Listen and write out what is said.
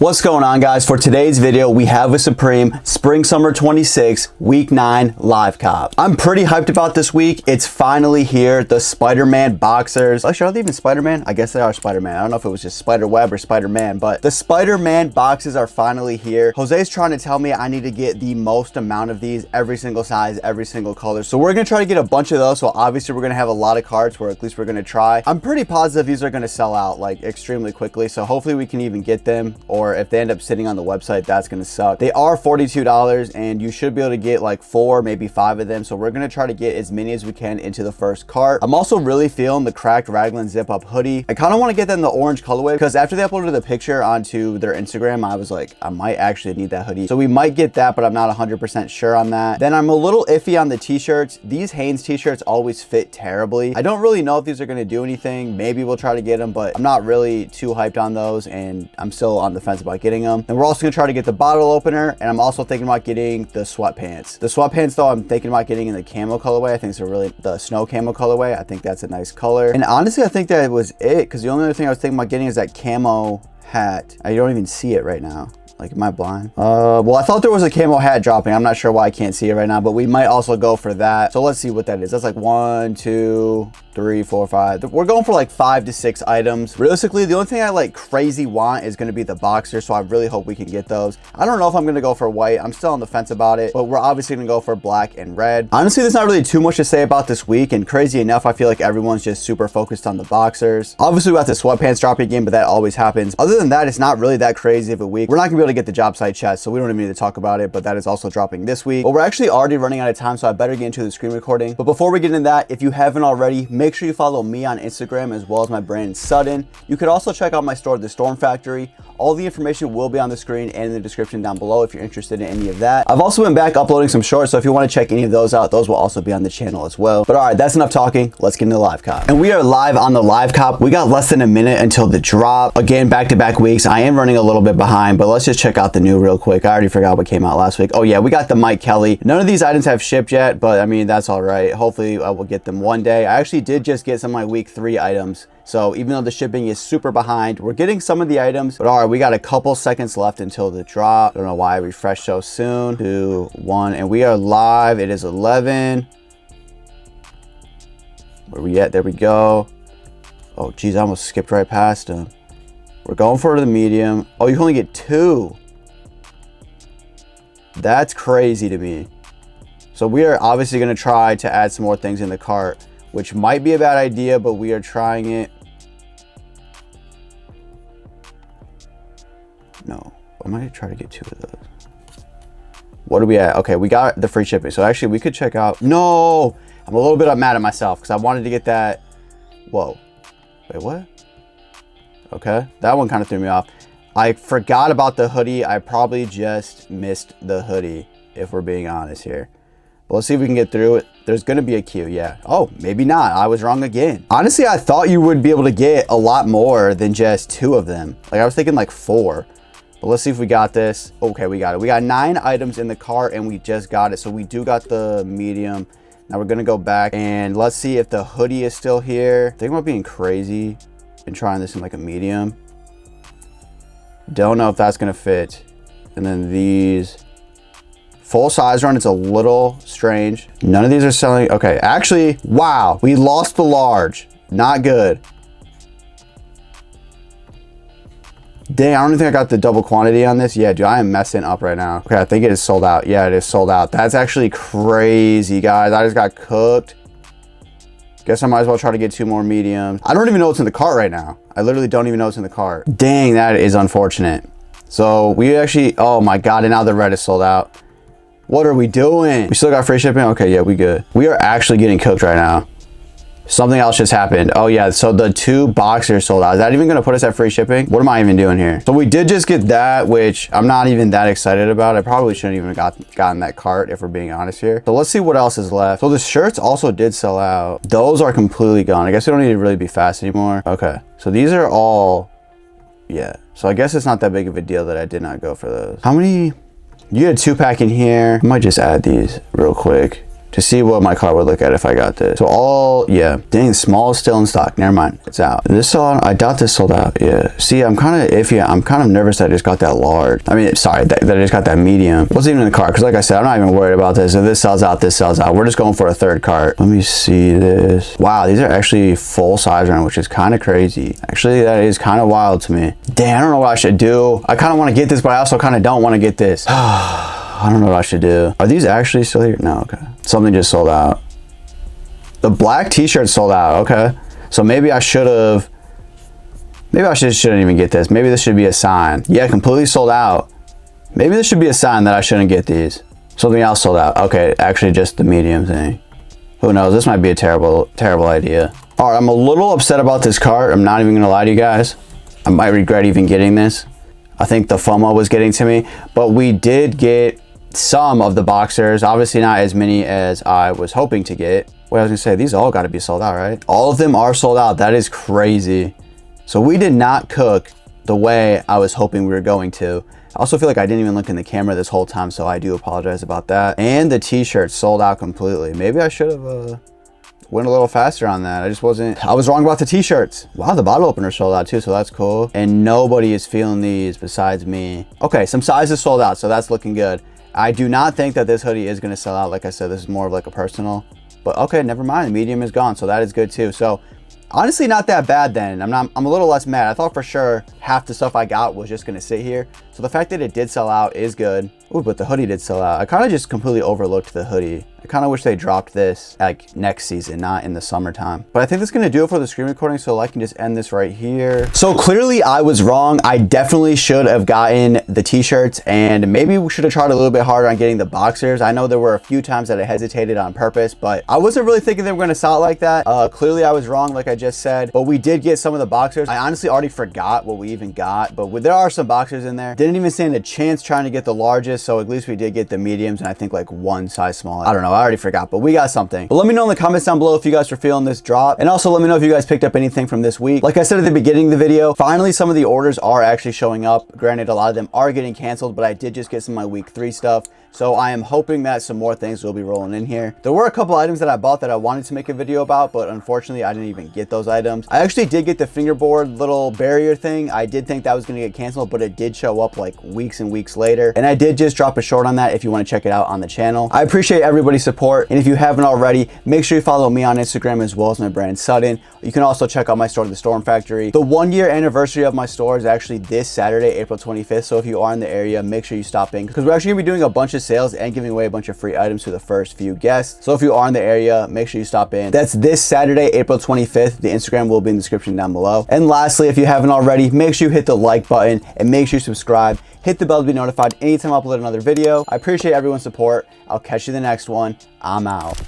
What's going on, guys? For today's video, we have a Supreme Spring Summer 26 Week 9 live cop. I'm pretty hyped about this week. It's finally here. The Spider-Man boxers. Actually, are they even Spider-Man? I guess they are Spider-Man. I don't know if it was just Spider-Web or Spider-Man, but the Spider-Man boxes are finally here. Jose's trying to tell me I need to get the most amount of these, every single size, every single color. So we're gonna try to get a bunch of those. So obviously we're gonna have a lot of cards, or at least we're gonna try. I'm pretty positive these are gonna sell out like extremely quickly. So hopefully we can even get them, or if they end up sitting on the website, that's gonna suck. They are $42 and you should be able to get like 4, maybe 5 of them. So we're gonna try to get as many as we can into the first cart. I'm also really feeling the cracked raglan zip up hoodie. I kind of want to get them the orange colorway because after they uploaded the picture onto their Instagram, I was like, I might actually need that hoodie. So we might get that, but I'm not 100% sure on that. Then I'm a little iffy on the t-shirts. These Hanes t-shirts always fit terribly. I don't really know if these are gonna do anything. Maybe we'll try to get them, but I'm not really too hyped on those, and I'm still on the fence about getting them. And we're also gonna try to get the bottle opener, and I'm also thinking about getting the sweatpants. The sweatpants though, I'm thinking about getting in the camo colorway. I think it's the snow camo colorway. I think that's a nice color. And honestly, I think that was it, because the only other thing I was thinking about getting is that camo hat. I don't even see it right now. Like, am I blind? Well, I thought there was a camo hat dropping. I'm not sure why I can't see it right now, but we might also go for that. So let's see what that is. That's like 1, 2, 3, 4, 5. We're going for like 5 to 6 items. Realistically, the only thing I like crazy want is going to be the boxer. So I really hope we can get those. I don't know if I'm going to go for white. I'm still on the fence about it, but we're obviously going to go for black and red. Honestly, there's not really too much to say about this week. And crazy enough, I feel like everyone's just super focused on the boxers. Obviously, we got the sweatpants dropping again, but that always happens. Other than that, it's not really that crazy of a week. We're not going to be able to get the job site chest, so we don't even need to talk about it, but that is also dropping this week. But we're actually already running out of time, so I better get into the screen recording. But before we get into that, if you haven't already, make sure you follow me on Instagram as well as my brand Sudden. You could also check out my store, The Storm Factory. All the information will be on the screen and in the description down below if you're interested in any of that. I've also been back uploading some shorts, so if you want to check any of those out, those will also be on the channel as well. But all right, that's enough talking. Let's get into the live cop. And we are live on the live cop. We got less than a minute until the drop. Again, back-to-back weeks. I am running a little bit behind, but let's just check out the new real quick. I already forgot what came out last week. Oh yeah, we got the Mike Kelly. None of these items have shipped yet, but I mean, that's all right. Hopefully I will get them one day. I actually did just get some of my week 3 items. So even though the shipping is super behind, we're getting some of the items. But all right, we got a couple seconds left until the drop. I don't know why I refreshed so soon. 2, 1, and we are live. It is 11. Where we at? There we go. Oh geez, I almost skipped right past him. We're going for the medium. Oh, you can only get 2. That's crazy to me. So we are obviously going to try to add some more things in the cart, which might be a bad idea, but we are trying it. No, I might try to get 2 of those. What are we at? Okay, we got the free shipping. So actually we could check out. No, I'm a little bit mad at myself because I wanted to get that. Whoa, wait, what? Okay, that one kind of threw me off. I forgot about the hoodie. I probably just missed the hoodie, if we're being honest here. But let's see if we can get through it. There's gonna be a queue, yeah. Oh, maybe not. I was wrong again. Honestly, I thought you would be able to get a lot more than just 2 of them. Like I was thinking like 4. But let's see if we got this. Okay, we got it. We got 9 items in the cart and we just got it. So we do got the medium. Now we're gonna go back and let's see if the hoodie is still here. Thinking about being crazy and trying this in like a medium. Don't know if that's gonna fit. And then these full size run, it's a little strange. None of these are selling. Okay, actually, wow, we lost the large. Not good. Dang, I don't think I got the double quantity on this. Yeah, dude, I am messing up right now. Okay, I think it is sold out. Yeah, it is sold out. That's actually crazy, guys. I just got cooked. Guess I might as well try to get 2 more mediums. I don't even know what's in the cart right now. I literally don't even know what's in the cart. Dang, that is unfortunate. So we actually, oh my God, and now the red is sold out. What are we doing? We still got free shipping? Okay, yeah, we good. We are actually getting cooked right now. Something else just happened. Oh yeah, so the 2 boxers sold out. Is that even gonna put us at free shipping? What am I even doing here? So we did just get that, which I'm not even that excited about. I probably shouldn't even have gotten that cart if we're being honest here. So let's see what else is left. So the shirts also did sell out. Those are completely gone. I guess we don't need to really be fast anymore. Okay, so these are all, yeah. So I guess it's not that big of a deal that I did not go for those. How many? You had a 2-pack in here. I might just add these real quick. to see what my car would look at if I got this. So all, yeah, dang, small is still in stock. Never mind, it's out. This sold, I doubt this sold out. Yeah, see, I'm kind of iffy. I'm kind of nervous that I just got that large. I mean, sorry, that I just got that medium. It wasn't even in the cart, because like I said, I'm not even worried about this. If this sells out, this sells out. We're just going for a third cart. Let me see this. Wow, these are actually full size right now, which is kind of crazy. Actually, that is kind of wild to me. Damn, I don't know what I should do. I kind of want to get this, but I also kind of don't want to get this. I don't know what I should do. Are these actually still here? No, okay. Something just sold out. The black t-shirt sold out, okay. So maybe I should have, maybe I shouldn't even get this. Maybe this should be a sign. Yeah, completely sold out. Maybe this should be a sign that I shouldn't get these. Something else sold out. Okay, actually just the medium thing. Who knows? This might be a terrible idea. All right, I'm a little upset about this cart. I'm not even gonna lie to you guys. I might regret even getting this. I think the FOMO was getting to me, but we did get some of the boxers, obviously not as many as I was hoping to get. Wait, I was gonna say, these all gotta be sold out, right? All of them are sold out. That is crazy. So we did not cook the way I was hoping we were going to. I also feel like I didn't even look in the camera this whole time, so I do apologize about that. And the t-shirt sold out completely. Maybe I should have went a little faster on that. I was wrong about the t-shirts. Wow, the bottle opener sold out too, so that's cool. And nobody is feeling these besides me. Okay, some sizes sold out, so that's looking good. I do not think that this hoodie is going to sell out. Like I said, this is more of like a personal, but okay, never mind. The medium is gone, so that is good too. So honestly, not that bad then. I'm a little less mad. I thought for sure half the stuff I got was just going to sit here. So the fact that it did sell out is good. Ooh, but the hoodie did sell out. I kind of just completely overlooked the hoodie. I kind of wish they dropped this like next season, not in the summertime. But I think that's going to do it for the screen recording, so I can just end this right here. So clearly I was wrong. I definitely should have gotten the t-shirts, and maybe we should have tried a little bit harder on getting the boxers. I know there were a few times that I hesitated on purpose, but I wasn't really thinking they were going to sell out like that. Clearly I was wrong, like I just said, but we did get some of the boxers. I honestly already forgot what we even got, but there are some boxers in there. Didn't even stand a chance trying to get the largest, so at least we did get the mediums, and I think like one size smaller. I don't know, I already forgot, but we got something. But let me know in the comments down below if you guys are feeling this drop, and also let me know if you guys picked up anything from this week. Like I said at the beginning of the video, finally some of the orders are actually showing up. Granted, a lot of them are getting canceled, but I did just get some of my week 3 stuff, so I am hoping that some more things will be rolling in here. There were a couple items that I bought that I wanted to make a video about, but unfortunately I didn't even get those items. I actually did get the fingerboard little barrier thing. I did think that was going to get canceled, but it did show up like weeks and weeks later, and I did just drop a short on that if you want to check it out on the channel. I appreciate everybody's support, and if you haven't already, make sure you follow me on Instagram as well as my brand Sutton. You can also check out my store, The Storm Factory. The 1-year anniversary of my store is actually this Saturday, April 25th, so if you are in the area, make sure you stop in, because we're actually going to be doing a bunch of sales and giving away a bunch of free items to the first few guests. So if you are in the area, make sure you stop in. That's this Saturday, April 25th. The Instagram will be in the description down below. And lastly, if you haven't already, make sure you hit the like button and make sure you subscribe. Hit the bell to be notified anytime I upload another video. I appreciate everyone's support. I'll catch you in the next one. I'm out.